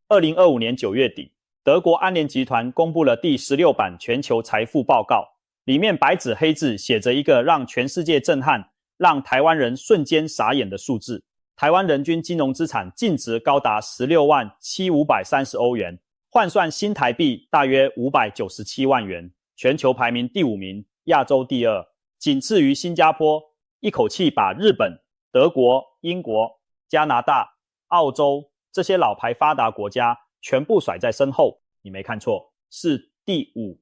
2025年9月底，德国安联集团公布了第16版全球财富报告，里面白纸黑字写着一个让全世界震撼、让台湾人瞬间傻眼的数字：台湾人均金融资产净值高达16万7530欧元，换算新台币大约597万元，全球排名第5名，亚洲第2，仅次于新加坡，一口气把日本、德国、英国、加拿大、澳洲这些老牌发达国家全部甩在身后。你没看错，是第5。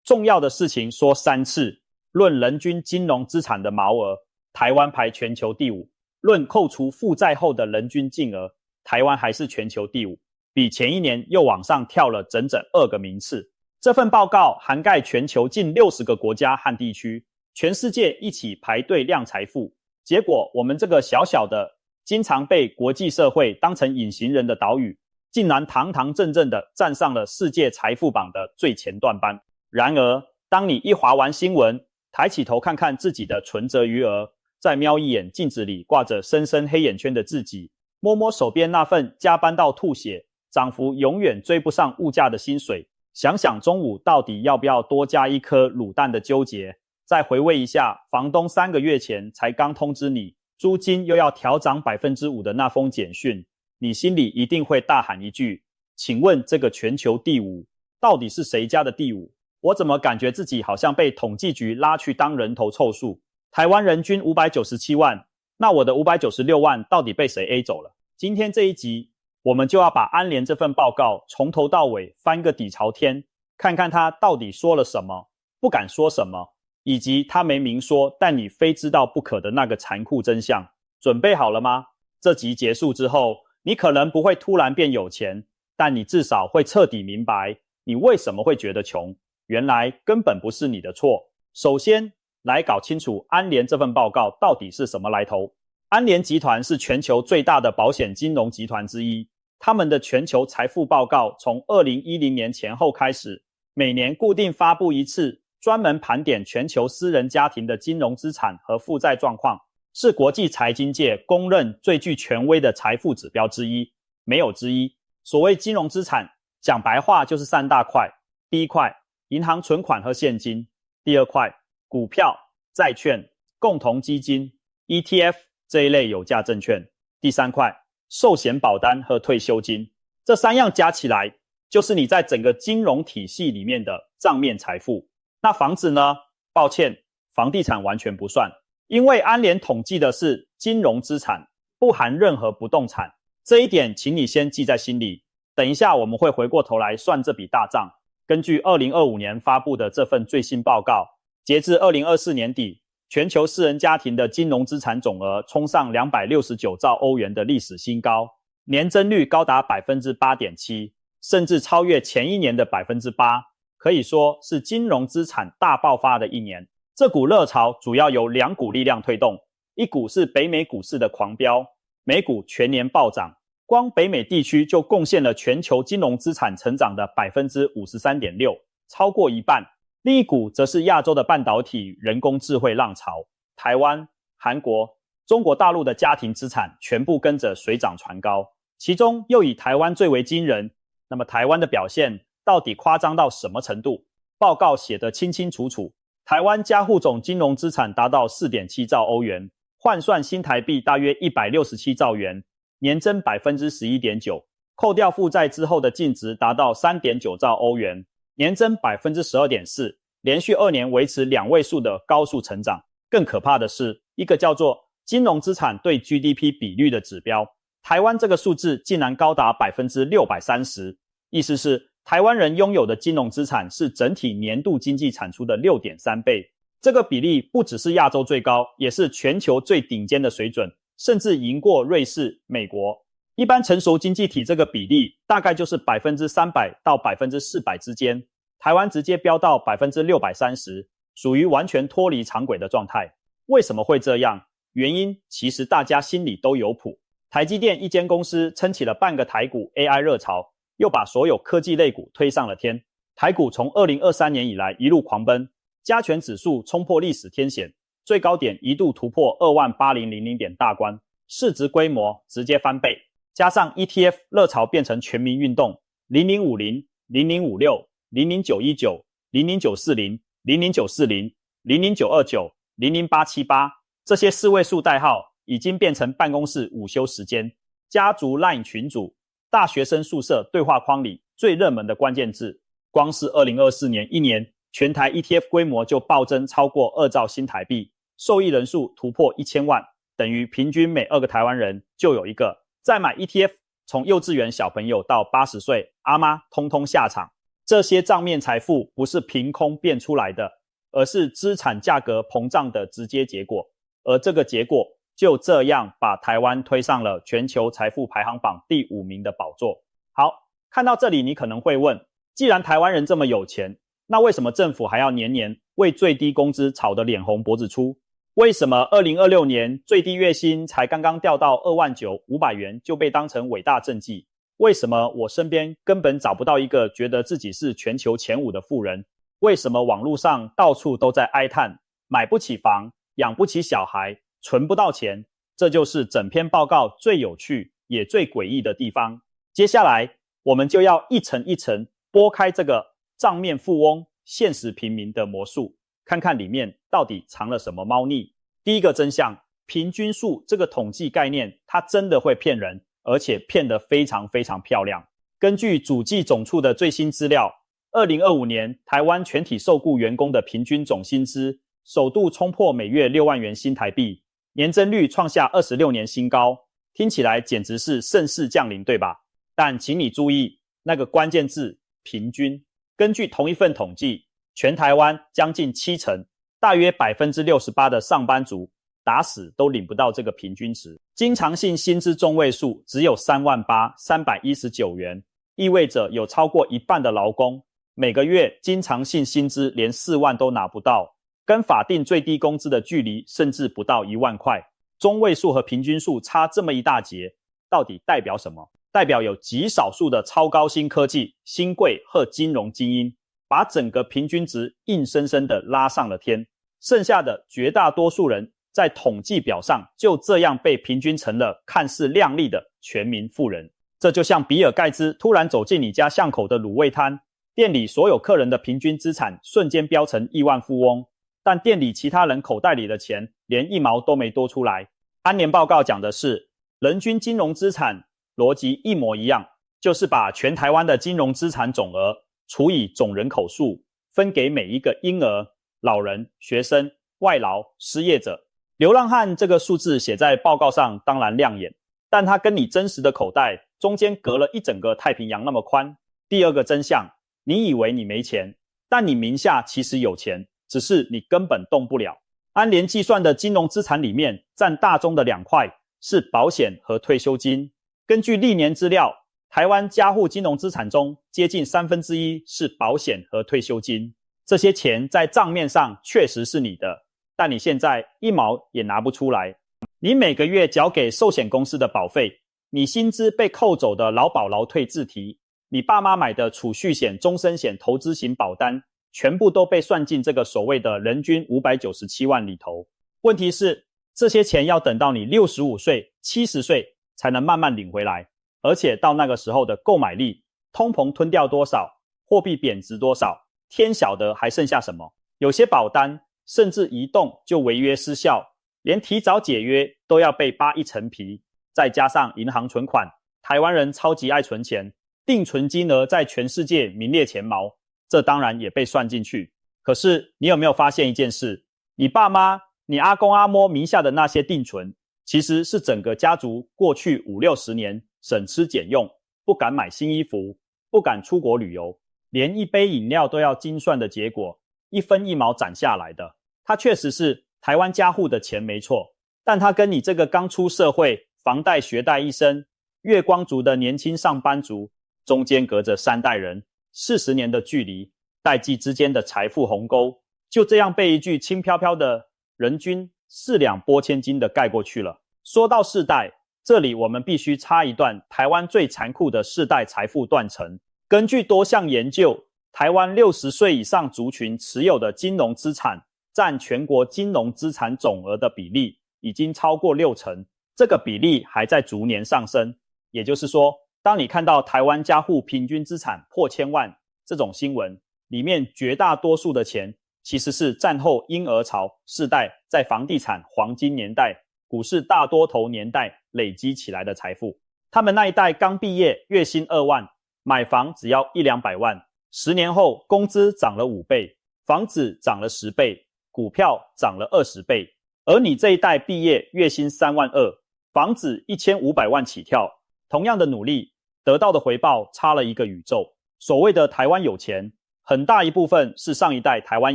重要的事情说3次，论人均金融资产的毛额，台湾排全球第5；论扣除负债后的人均净额，台湾还是全球第5，比前一年又往上跳了整整2个名次。这份报告涵盖全球近60个国家和地区，全世界一起排队量财富，结果我们这个小小的、经常被国际社会当成隐形人的岛屿，竟然堂堂正正的站上了世界财富榜的最前段班。然而，当你一滑完新闻，抬起头看看自己的存折余额，再瞄一眼镜子里挂着深深黑眼圈的自己，摸摸手边那份加班到吐血、涨幅永远追不上物价的薪水，想想中午到底要不要多加一颗卤蛋的纠结，再回味一下房东3个月前才刚通知你租金又要调涨 5% 的那封简讯，你心里一定会大喊一句：请问这个全球第5到底是谁家的第5？我怎么感觉自己好像被统计局拉去当人头凑数？台湾人均597万，那我的596万到底被谁 A 走了？今天这一集，我们就要把安联这份报告从头到尾翻个底朝天，看看他到底说了什么，不敢说什么，以及他没明说但你非知道不可的那个残酷真相。准备好了吗？这集结束之后，你可能不会突然变有钱，但你至少会彻底明白你为什么会觉得穷，原来根本不是你的错。首先来搞清楚安联这份报告到底是什么来头。安联集团是全球最大的保险金融集团之一，他们的全球财富报告从2010年前后开始，每年固定发布一次，专门盘点全球私人家庭的金融资产和负债状况，是国际财经界公认最具权威的财富指标之一，没有之一。所谓金融资产，讲白话就是3大块。第一块，银行存款和现金；第二块，股票、债券、共同基金、ETF 这一类有价证券；第三块，寿险保单和退休金。这3样加起来，就是你在整个金融体系里面的账面财富。那房子呢？抱歉，房地产完全不算，因为安联统计的是金融资产，不含任何不动产。这一点请你先记在心里，等一下我们会回过头来算这笔大账。根据2025年发布的这份最新报告，截至2024年底，全球私人家庭的金融资产总额冲上269兆欧元的历史新高，年增率高达 8.7%， 甚至超越前一年的 8%， 可以说是金融资产大爆发的一年。这股热潮主要由2股力量推动，一股是北美股市的狂飙，美股全年暴涨，光北美地区就贡献了全球金融资产成长的 53.6%， 超过一半。另一股则是亚洲的半导体人工智慧浪潮，台湾、韩国、中国大陆的家庭资产全部跟着水涨船高，其中又以台湾最为惊人。那么台湾的表现到底夸张到什么程度？报告写得清清楚楚，台湾家户总金融资产达到 4.7 兆欧元，换算新台币大约167兆元，年增 11.9%， 扣掉负债之后的净值达到 3.9 兆欧元，年增 12.4%， 连续2年维持2位数的高速成长。更可怕的是，一个叫做金融资产对 GDP 比率的指标，台湾这个数字竟然高达 630%， 意思是台湾人拥有的金融资产是整体年度经济产出的 6.3 倍。这个比例不只是亚洲最高，也是全球最顶尖的水准，甚至赢过瑞士、美国。一般成熟经济体这个比例大概就是 300% 到 400% 之间，台湾直接飙到 630%， 属于完全脱离常轨的状态。为什么会这样？原因其实大家心里都有谱。台积电一间公司撑起了半个台股 AI 热潮，又把所有科技类股推上了天。台股从2023年以来一路狂奔，加权指数冲破历史天险，最高点一度突破28000点大关，市值规模直接翻倍。加上 ETF 热潮变成全民运动，0050、0056、00919、00940、00940、00929、00878这些4位数代号已经变成办公室午休时间、家族 LINE 群组、大学生宿舍对话框里最热门的关键字。光是2024年一年，全台 ETF 规模就暴增超过2兆新台币，受益人数突破1000万，等于平均每2个台湾人就有一个在买 ETF， 从幼稚园小朋友到80岁阿妈通通下场。这些账面财富不是凭空变出来的，而是资产价格膨胀的直接结果，而这个结果就这样把台湾推上了全球财富排行榜第5名的宝座。好，看到这里你可能会问，既然台湾人这么有钱，那为什么政府还要年年为最低工资吵得脸红脖子粗？为什么2026年最低月薪才刚刚掉到29500元就被当成伟大政绩？为什么我身边根本找不到一个觉得自己是全球前5的富人？为什么网络上到处都在哀叹买不起房、养不起小孩、存不到钱？这就是整篇报告最有趣也最诡异的地方。接下来我们就要一层一层拨开这个账面富翁、现实平民的魔术，看看里面到底藏了什么猫腻。第一个真相，平均数这个统计概念它真的会骗人，而且骗得非常非常漂亮。根据主计总处的最新资料，2025年台湾全体受雇员工的平均总薪资首度冲破每月6万元新台币，年增率创下26年新高，听起来简直是盛世降临，对吧？但请你注意那个关键字平均。根据同一份统计，全台湾将近70%，大约 68% 的上班族打死都领不到这个平均值。经常性薪资中位数只有38319元，意味着有超过一半的劳工每个月经常性薪资连4万都拿不到，跟法定最低工资的距离甚至不到1万块。中位数和平均数差这么一大截，到底代表什么？代表有极少数的超高新科技、新贵和金融精英，把整个平均值硬生生的拉上了天，剩下的绝大多数人在统计表上就这样被平均成了看似亮丽的全民富人。这就像比尔盖茨突然走进你家巷口的卤味摊，店里所有客人的平均资产瞬间飙成亿万富翁，但店里其他人口袋里的钱连1毛都没多出来。安联报告讲的是人均金融资产，逻辑一模一样，就是把全台湾的金融资产总额除以总人口数，分给每一个婴儿、老人、学生、外劳、失业者。流浪汉这个数字写在报告上当然亮眼，但它跟你真实的口袋中间隔了一整个太平洋那么宽。第二个真相，你以为你没钱，但你名下其实有钱，只是你根本动不了。安联计算的金融资产里面占大宗的2块是保险和退休金。根据历年资料，台湾家户金融资产中接近1/3是保险和退休金。这些钱在账面上确实是你的，但你现在1毛也拿不出来。你每个月缴给寿险公司的保费，你薪资被扣走的劳保劳退自提，你爸妈买的储蓄险、终身险、投资型保单，全部都被算进这个所谓的人均597万里头。问题是，这些钱要等到你65岁、70岁才能慢慢领回来，而且到那个时候的购买力，通膨吞掉多少，货币贬值多少，天晓得还剩下什么。有些保单甚至一动就违约失效，连提早解约都要被扒一层皮。再加上银行存款，台湾人超级爱存钱，定存金额在全世界名列前茅，这当然也被算进去。可是你有没有发现一件事？你爸妈、你阿公阿嬷名下的那些定存，其实是整个家族过去50-60年省吃俭用，不敢买新衣服，不敢出国旅游，连一杯饮料都要精算的结果，一分一毛攒下来的。它确实是台湾家户的钱没错，但它跟你这个刚出社会、房贷学贷一生、月光族的年轻上班族，中间隔着3代人40年的距离，代际之间的财富鸿沟，就这样被一句轻飘飘的人均4两拨千斤的盖过去了。说到世代，这里我们必须插一段台湾最残酷的世代财富断层。根据多项研究，台湾60岁以上族群持有的金融资产占全国金融资产总额的比例已经超过60%，这个比例还在逐年上升。也就是说，当你看到台湾家户平均资产破千万这种新闻，里面绝大多数的钱其实是战后婴儿潮世代在房地产黄金年代、股市大多头年代累积起来的财富。他们那一代刚毕业，月薪2万，买房只要100-200万，10年后工资涨了5倍，房子涨了10倍，股票涨了20倍。而你这一代毕业，月薪3万2，房子1500万起跳，同样的努力，得到的回报差了一个宇宙。所谓的台湾有钱，很大一部分是上一代台湾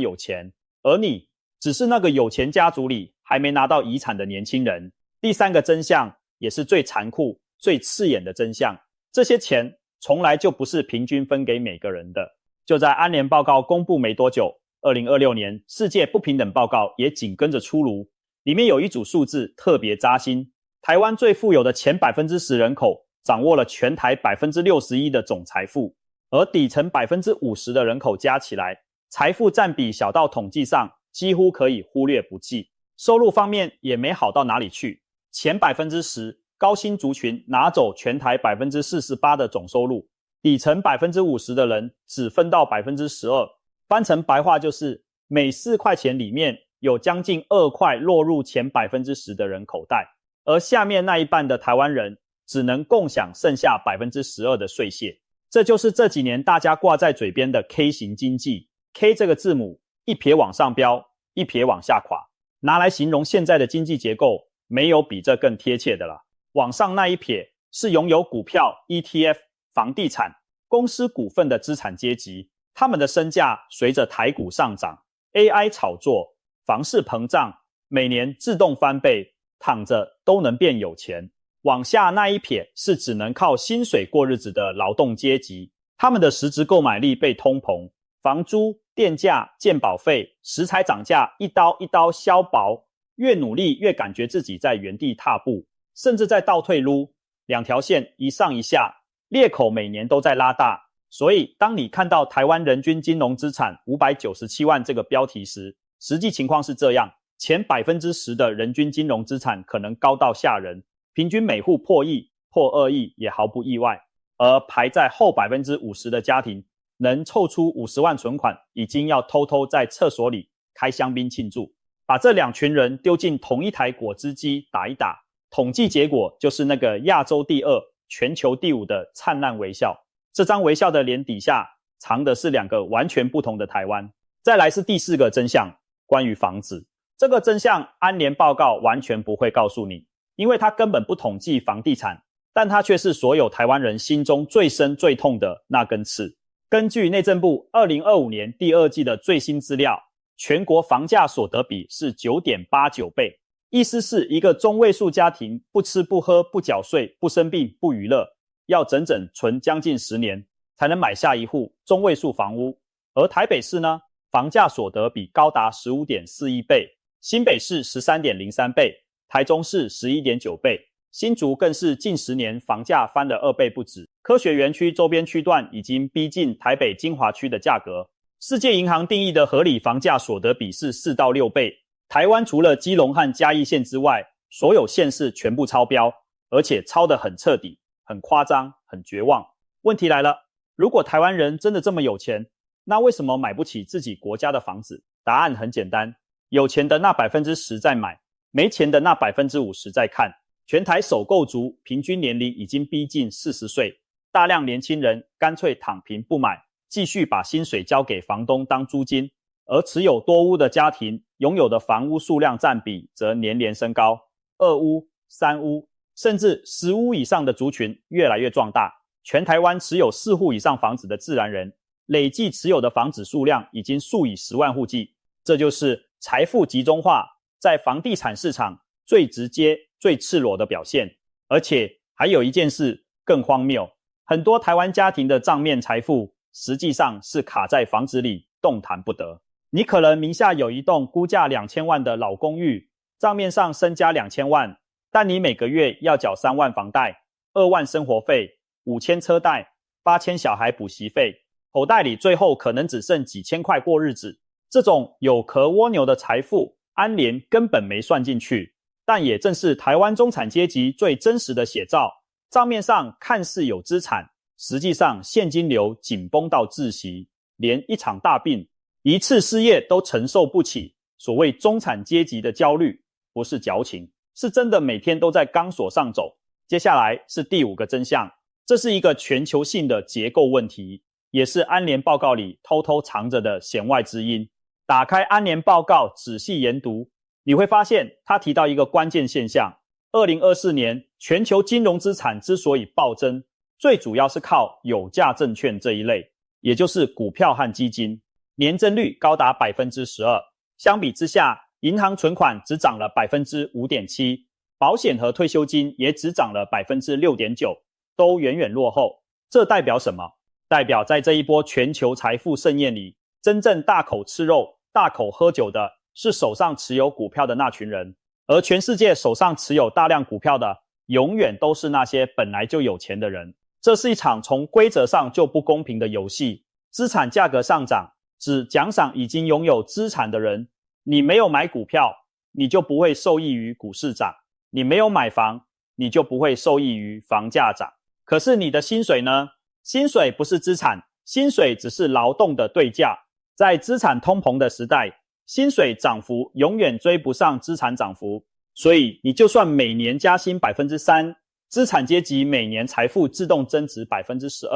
有钱，而你只是那个有钱家族里还没拿到遗产的年轻人。第三个真相，也是最残酷、最刺眼的真相，这些钱从来就不是平均分给每个人的。就在安联报告公布没多久，2026年世界不平等报告也紧跟着出炉，里面有一组数字特别扎心，台湾最富有的前 10% 人口掌握了全台 61% 的总财富，而底层 50% 的人口加起来，财富占比小到统计上几乎可以忽略不计。收入方面也没好到哪里去，前 10%高薪族群拿走全台 48% 的总收入，底层 50% 的人只分到 12%， 翻成白话就是每4块钱里面有将近2块落入前 10% 的人口袋，而下面那一半的台湾人只能共享剩下 12% 的税屑。这就是这几年大家挂在嘴边的 K 型经济。 K 这个字母一撇往上飙，一撇往下垮，拿来形容现在的经济结构，没有比这更贴切的了。往上那一撇是拥有股票、ETF、房地产、公司股份的资产阶级，他们的身价随着台股上涨、AI 炒作、房市膨胀，每年自动翻倍，躺着都能变有钱。往下那一撇是只能靠薪水过日子的劳动阶级，他们的实质购买力被通膨、房租、电价、健保费、食材涨价一刀一刀削薄，越努力越感觉自己在原地踏步，甚至在倒退撸，两条线一上一下，裂口每年都在拉大。所以当你看到台湾人均金融资产597万这个标题时，实际情况是这样，前 10% 的人均金融资产可能高到吓人，平均每户破亿、破2亿也毫不意外。而排在后 50% 的家庭能凑出50万存款，已经要偷偷在厕所里开香槟庆祝。把这2群人丢进同一台果汁机打一打，统计结果就是那个亚洲第2、全球第5的灿烂微笑。这张微笑的脸底下藏的是2个完全不同的台湾。再来是第4个真相，关于房子。这个真相安联报告完全不会告诉你，因为它根本不统计房地产，但它却是所有台湾人心中最深最痛的那根刺。根据内政部2025年第2季的最新资料，全国房价所得比是 9.89 倍，意思是一个中位数家庭不吃不喝不缴税不生病不娱乐，要整整存将近10年才能买下一户中位数房屋。而台北市呢，房价所得比高达 15.41 倍，新北市 13.03 倍，台中市 11.9 倍，新竹更是近10年房价翻了2倍不止。科学园区周边区段已经逼近台北精华区的价格。世界银行定义的合理房价所得比是4到6倍，台湾除了基隆和嘉义县之外，所有县市全部超标，而且超得很彻底，很夸张，很绝望。问题来了，如果台湾人真的这么有钱，那为什么买不起自己国家的房子？答案很简单，有钱的那 10% 在买，没钱的那 50% 在看。全台首购族平均年龄已经逼近40岁，大量年轻人干脆躺平不买，继续把薪水交给房东当租金。而持有多屋的家庭拥有的房屋数量占比则年年升高，2屋、3屋，甚至10屋以上的族群越来越壮大。全台湾持有4户以上房子的自然人，累计持有的房子数量已经数以10万户计。这就是财富集中化在房地产市场最直接、最赤裸的表现。而且还有一件事更荒谬，很多台湾家庭的账面财富实际上是卡在房子里动弹不得。你可能名下有一栋估价2000万的老公寓，账面上身家2000万，但你每个月要缴3万房贷、2万生活费、5000车贷、8000小孩补习费，口袋里最后可能只剩几千块过日子。这种有壳蜗牛的财富，安联根本没算进去。但也正是台湾中产阶级最真实的写照，账面上看似有资产，实际上现金流紧绷到窒息，连一场大病、一次失业都承受不起。所谓中产阶级的焦虑，不是矫情，是真的每天都在钢索上走。接下来是第5个真相，这是一个全球性的结构问题，也是安联报告里偷偷藏着的弦外之音。打开安联报告仔细研读，你会发现他提到一个关键现象，2024年全球金融资产之所以暴增，最主要是靠有价证券这一类，也就是股票和基金，年增率高达 12%。 相比之下，银行存款只涨了 5.7%， 保险和退休金也只涨了 6.9%， 都远远落后。这代表什么？代表在这一波全球财富盛宴里，真正大口吃肉、大口喝酒的是手上持有股票的那群人，而全世界手上持有大量股票的永远都是那些本来就有钱的人。这是一场从规则上就不公平的游戏。资产价格上涨只奖赏已经拥有资产的人，你没有买股票，你就不会受益于股市涨，你没有买房，你就不会受益于房价涨。可是你的薪水呢？薪水不是资产，薪水只是劳动的对价。在资产通膨的时代，薪水涨幅永远追不上资产涨幅，所以你就算每年加薪 3%， 资产阶级每年财富自动增值 12%，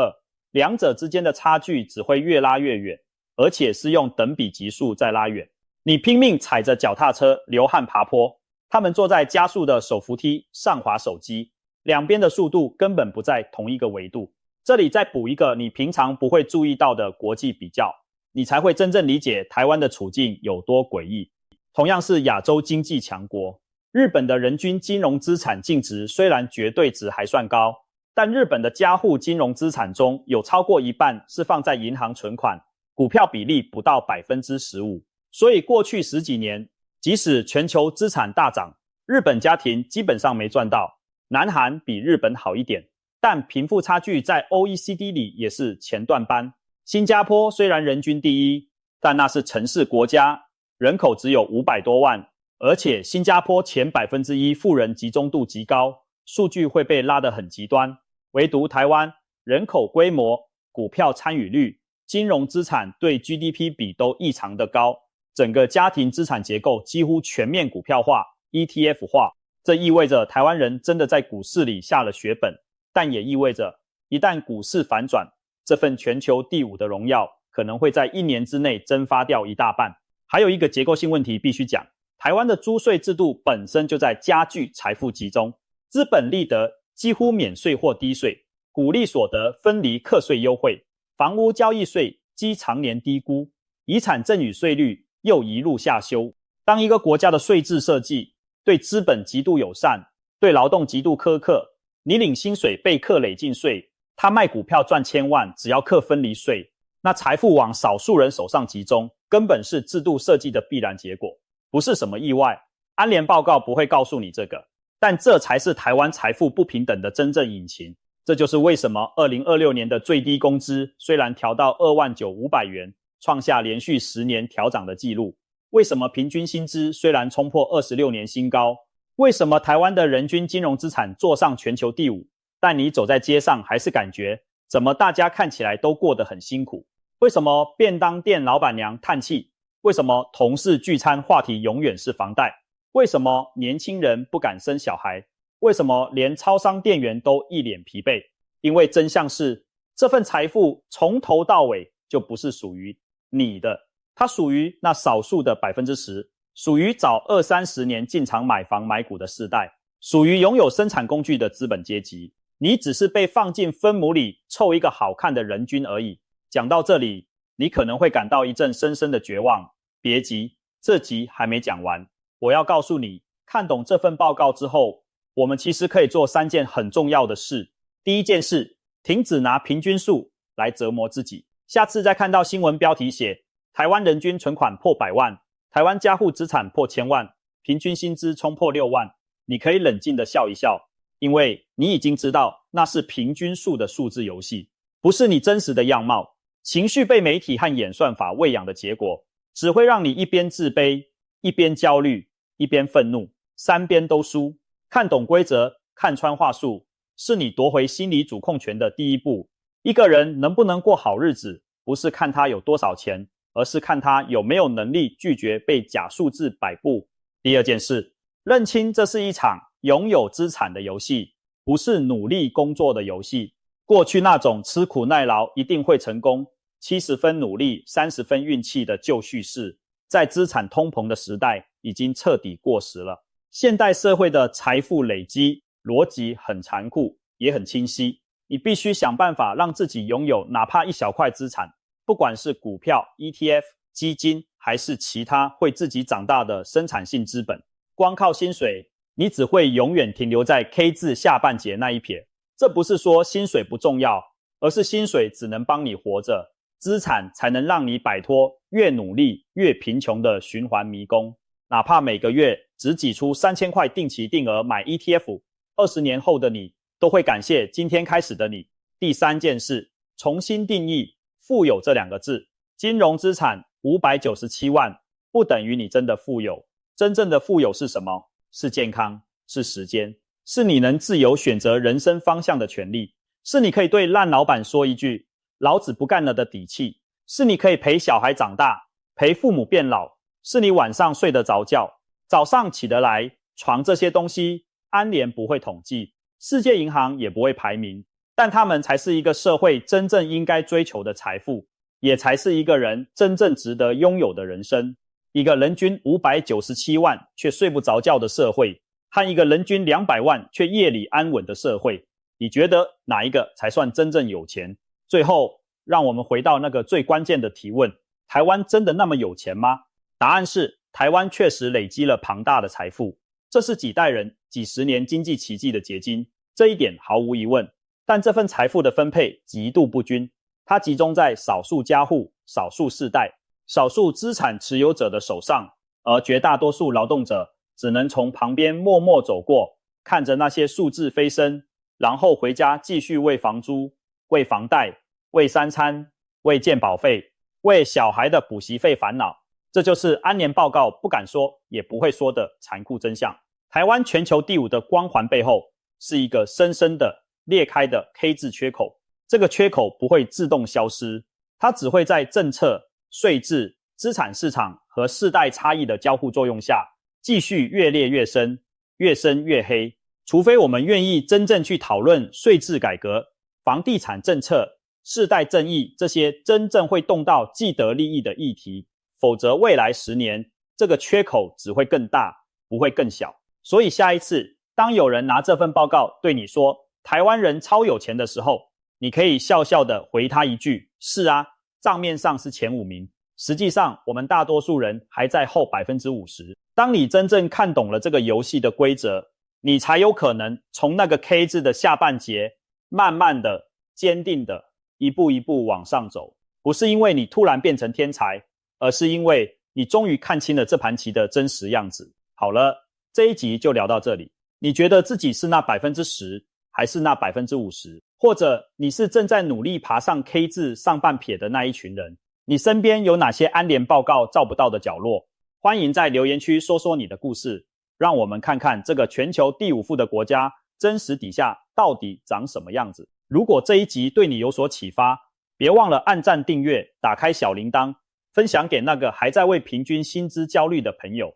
两者之间的差距只会越拉越远，而且是用等比级数在拉远。你拼命踩着脚踏车流汗爬坡，他们坐在加速的手扶梯上滑手机，两边的速度根本不在同一个维度。这里再补一个你平常不会注意到的国际比较，你才会真正理解台湾的处境有多诡异。同样是亚洲经济强国，日本的人均金融资产净值虽然绝对值还算高，但日本的家户金融资产中有超过一半是放在银行存款，股票比例不到 15%。 所以过去10几年，即使全球资产大涨，日本家庭基本上没赚到。南韩比日本好一点，但贫富差距在 OECD 里也是前段班。新加坡虽然人均第一，但那是城市国家，人口只有500多万，而且新加坡前 1% 富人集中度极高，数据会被拉得很极端。唯独台湾，人口规模、股票参与率、金融资产对 GDP 比都异常的高，整个家庭资产结构几乎全面股票化、ETF 化。这意味着台湾人真的在股市里下了血本，但也意味着一旦股市反转，这份全球第5的荣耀可能会在1年之内蒸发掉一大半。还有一个结构性问题必须讲，台湾的租税制度本身就在加剧财富集中，资本利得几乎免税或低税，股利所得分离课税优惠，房屋交易税积常年低估，遗产赠与税率又一路下修。当一个国家的税制设计对资本极度友善，对劳动极度苛刻，你领薪水被课累进税，他卖股票赚千万只要课分离税，那财富往少数人手上集中，根本是制度设计的必然结果，不是什么意外。安联报告不会告诉你这个，但这才是台湾财富不平等的真正引擎。这就是为什么2026年的最低工资虽然调到29500元，创下连续10年调涨的纪录，为什么平均薪资虽然冲破26年新高，为什么台湾的人均金融资产坐上全球第5，但你走在街上还是感觉怎么大家看起来都过得很辛苦？为什么便当店老板娘叹气？为什么同事聚餐话题永远是房贷？为什么年轻人不敢生小孩？为什么连超商店员都一脸疲惫？因为真相是，这份财富从头到尾就不是属于你的，它属于那少数的 10%， 属于早20-30年进场买房买股的世代，属于拥有生产工具的资本阶级。你只是被放进分母里凑一个好看的人均而已。讲到这里，你可能会感到一阵深深的绝望。别急，这集还没讲完。我要告诉你，看懂这份报告之后，我们其实可以做3件很重要的事。第一件事，停止拿平均数来折磨自己。下次再看到新闻标题写台湾人均存款破100万，台湾家户资产破1000万，平均薪资冲破6万，你可以冷静地笑一笑，因为你已经知道那是平均数的数字游戏，不是你真实的样貌。情绪被媒体和演算法喂养的结果，只会让你一边自卑，一边焦虑，一边愤怒，3边都输。看懂规则，看穿话术，是你夺回心理主控权的第一步。一个人能不能过好日子，不是看他有多少钱，而是看他有没有能力拒绝被假数字摆布。第二件事，认清这是一场拥有资产的游戏，不是努力工作的游戏。过去那种吃苦耐劳一定会成功，70分努力30分运气的旧叙事，在资产通膨的时代已经彻底过时了。现代社会的财富累积逻辑很残酷，也很清晰。你必须想办法让自己拥有哪怕一小块资产，不管是股票、ETF、基金，还是其他会自己长大的生产性资本。光靠薪水，你只会永远停留在 K 字下半截那一撇。这不是说薪水不重要，而是薪水只能帮你活着，资产才能让你摆脱越努力越贫穷的循环迷宫。哪怕每个月只挤出3000块定期定额买 ETF，20年后的你都会感谢今天开始的你。第三件事，重新定义富有这2个字。金融资产597万不等于你真的富有。真正的富有是什么？是健康，是时间，是你能自由选择人生方向的权利，是你可以对烂老板说一句老子不干了的底气，是你可以陪小孩长大，陪父母变老，是你晚上睡得着觉，早上起得来。床这些东西安联不会统计，世界银行也不会排名，但它们才是一个社会真正应该追求的财富，也才是一个人真正值得拥有的人生。一个人均597万却睡不着觉的社会，和一个人均200万却夜里安稳的社会，你觉得哪一个才算真正有钱？最后，让我们回到那个最关键的提问：台湾真的那么有钱吗？答案是，台湾确实累积了庞大的财富，这是几代人、几十年经济奇迹的结晶，这一点毫无疑问。但这份财富的分配极度不均，它集中在少数家户、少数世代、少数资产持有者的手上，而绝大多数劳动者只能从旁边默默走过，看着那些数字飞升，然后回家继续为房租、为房贷、为3餐、为健保费、为小孩的补习费烦恼。这就是安联报告不敢说也不会说的残酷真相。台湾全球第5的光环背后，是一个深深的裂开的 K 字缺口。这个缺口不会自动消失，它只会在政策、税制、资产市场和世代差异的交互作用下，继续越裂越深，越深越黑。除非我们愿意真正去讨论税制改革、房地产政策、世代正义这些真正会动到既得利益的议题，否则未来10年，这个缺口只会更大，不会更小。所以下一次，当有人拿这份报告对你说台湾人超有钱的时候，你可以笑笑的回他一句：是啊，账面上是前5名，实际上我们大多数人还在后 50%。 当你真正看懂了这个游戏的规则，你才有可能从那个 K 字的下半截慢慢的、坚定的一步一步往上走。不是因为你突然变成天才，而是因为你终于看清了这盘棋的真实样子。好了，这一集就聊到这里。你觉得自己是那 10%还是那 50%？ 或者你是正在努力爬上 K 字上半撇的那一群人？你身边有哪些安联报告照不到的角落？欢迎在留言区说说你的故事，让我们看看这个全球第5富的国家真实底下到底长什么样子。如果这一集对你有所启发，别忘了按赞订阅，打开小铃铛，分享给那个还在为平均薪资焦虑的朋友。